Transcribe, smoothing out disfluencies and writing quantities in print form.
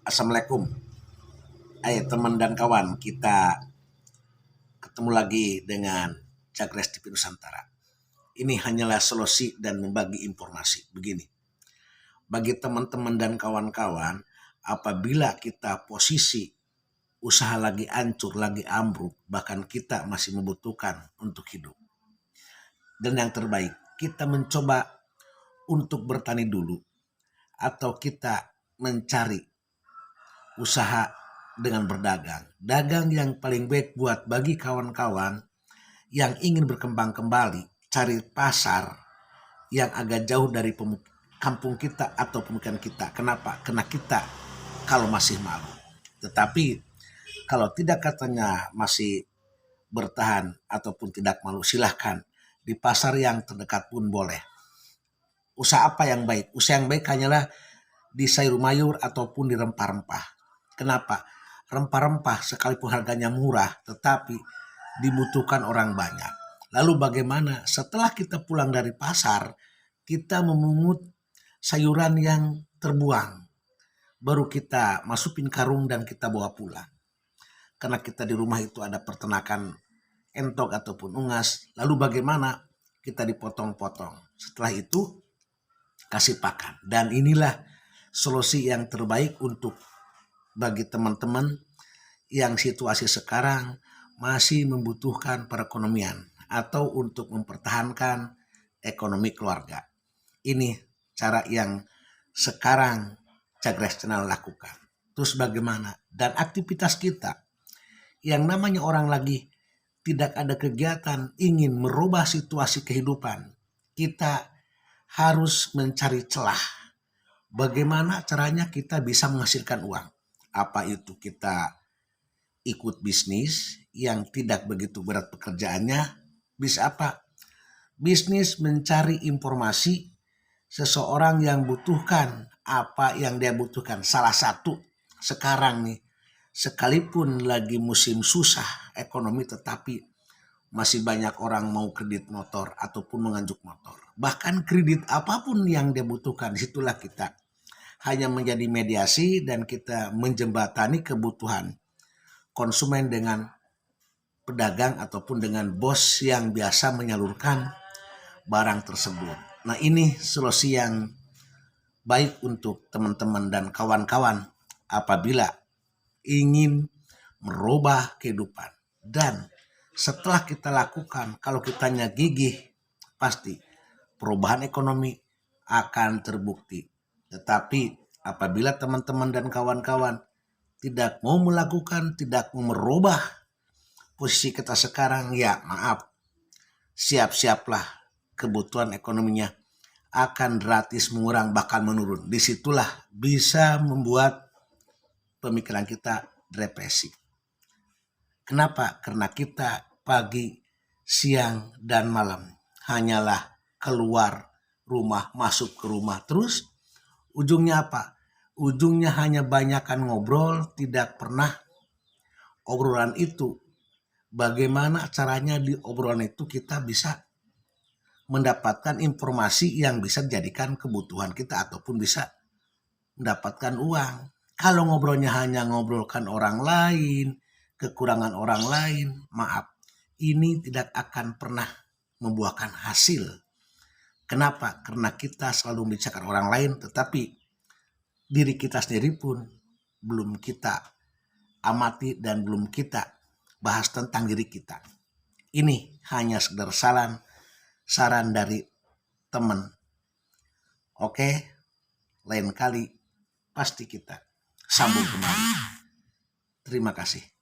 Assalamualaikum. Ayo teman dan kawan, kita ketemu lagi dengan Cagres TV Nusantara. Ini hanyalah solusi dan membagi informasi. Begini, bagi teman-teman dan kawan-kawan, apabila kita posisi usaha lagi hancur, lagi ambruk, bahkan kita masih membutuhkan untuk hidup. Dan yang terbaik, kita mencoba untuk bertani dulu, atau kita mencari usaha dengan berdagang. Dagang yang paling baik buat bagi kawan-kawan yang ingin berkembang kembali, cari pasar yang agak jauh dari kampung kita atau pemukiman kita. Kenapa? Karena kita kalau masih malu. Tetapi kalau tidak katanya masih bertahan ataupun tidak malu, silahkan di pasar yang terdekat pun boleh. Usaha apa yang baik? Usaha yang baik hanyalah di sayur mayur ataupun di rempah-rempah. Kenapa? Rempah-rempah sekalipun harganya murah, tetapi dibutuhkan orang banyak. Lalu bagaimana setelah kita pulang dari pasar, kita memungut sayuran yang terbuang. Baru kita masukin karung dan kita bawa pulang. Karena kita di rumah itu ada peternakan entok ataupun unggas. Lalu bagaimana? Kita dipotong-potong. Setelah itu kasih pakan. Dan inilah solusi yang terbaik untuk bagi teman-teman yang situasi sekarang masih membutuhkan perekonomian atau untuk mempertahankan ekonomi keluarga. Ini cara yang sekarang Cagres Channel lakukan. Terus bagaimana? Dan aktivitas kita yang namanya orang lagi tidak ada kegiatan ingin merubah situasi kehidupan, kita harus mencari celah. Bagaimana caranya kita bisa menghasilkan uang? Apa itu? Kita ikut bisnis yang tidak begitu berat pekerjaannya. Bisa apa? Bisnis mencari informasi seseorang yang butuhkan apa yang dia butuhkan. Salah satu sekarang nih, sekalipun lagi musim susah ekonomi, tetapi masih banyak orang mau kredit motor ataupun menganjuk motor. Bahkan kredit apapun yang dia butuhkan, disitulah kita hanya menjadi mediasi dan kita menjembatani kebutuhan konsumen dengan pedagang ataupun dengan bos yang biasa menyalurkan barang tersebut. Nah, ini solusi yang baik untuk teman-teman dan kawan-kawan apabila ingin merubah kehidupan. Dan setelah kita lakukan, kalau kitanya gigih, pasti perubahan ekonomi akan terbukti. Tetapi apabila teman-teman dan kawan-kawan tidak mau melakukan, tidak mau merubah posisi kita sekarang, ya maaf, siap-siaplah kebutuhan ekonominya akan gratis mengurang bahkan menurun. Disitulah bisa membuat pemikiran kita depresi. Kenapa? Karena kita pagi, siang, dan malam hanyalah keluar rumah, masuk ke rumah. Terus ujungnya apa? Ujungnya hanya banyakkan ngobrol, tidak pernah obrolan itu. Bagaimana caranya di obrolan itu kita bisa mendapatkan informasi yang bisa dijadikan kebutuhan kita ataupun bisa mendapatkan uang. Kalau ngobrolnya hanya ngobrolkan orang lain, kekurangan orang lain, maaf, ini tidak akan pernah membuahkan hasil. Kenapa? Karena kita selalu membicarakan orang lain, tetapi diri kita sendiri pun belum kita amati dan belum kita bahas tentang diri kita. Ini hanya sekedar saran dari teman. Oke, lain kali pasti kita sambung kembali. Terima kasih.